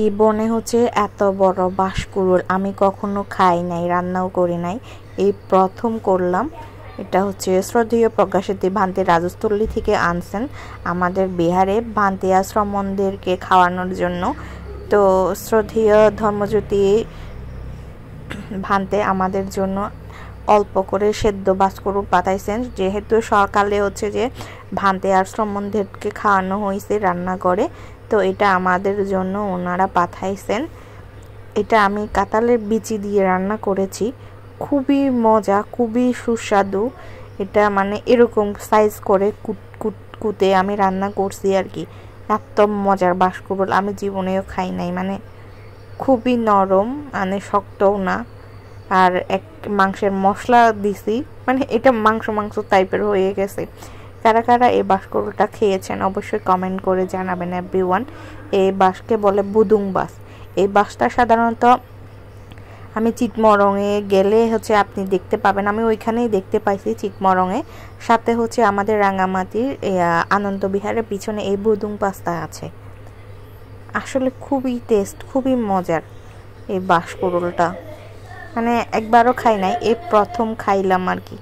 জীবনে হচ্ছে এত বড় বাঁশকুড়ুল আমি কখনো খাই নাই, রান্নাও করি নাই, এই প্রথম করলাম। এটা হচ্ছে শ্রদ্ধেয় প্রজ্ঞাসেতী ভান্তে রাজস্থলী থেকে আনছেন আমাদের বিহারে ভান্তে আশ্রমদেরকে খাওয়ানোর জন্য। তো শ্রদ্ধেয় ধর্মজ্যোতি ভান্তে আমাদের জন্য অল্প করে সেদ্ধ বাঁশকুড়ুল পাঠাইছেন, যেহেতু সকালে হচ্ছে যে ভান্তে আশ্রমদেরকে খাওয়ানো হয়েছে রান্না করে, তো এটা আমাদের জন্য ওনারা পাঠাইছেন। এটা আমি কাঁঠালের বিচি দিয়ে রান্না করেছি, খুবই মজা, খুবই সুস্বাদু। এটা মানে এরকম সাইজ করে কুটে আমি রান্না করছি আর কি। এত মজার বাঁশকুড়ুল আমি জীবনেও খাই নাই, মানে খুবই নরম, মানে শক্তও না। আর এক মাংসের মশলা দিছি, মানে এটা মাংস টাইপের হয়ে গেছে। কারা কারা এই বাঁশকুড়ুলটা খেয়েছেন অবশ্যই কমেন্ট করে জানাবেন এভরিওয়ান। এই বাঁশকে বলে বুদুং বাঁশ। এই বাঁশটা সাধারণত আমি চিটমরঙে গেলে হচ্ছে আপনি দেখতে পাবেন, আমি ওইখানেই দেখতে পাইছি চিটমরঙে। সাথে হচ্ছে আমাদের রাঙামাটির আনন্দ বিহারের পিছনে এই বুদুং বাঁশটা আছে। আসলে খুবই টেস্ট, খুবই মজার এই বাঁশকুড়ুলটা, মানে একবারও খাই নাই, এই প্রথম খাইলাম আর কি।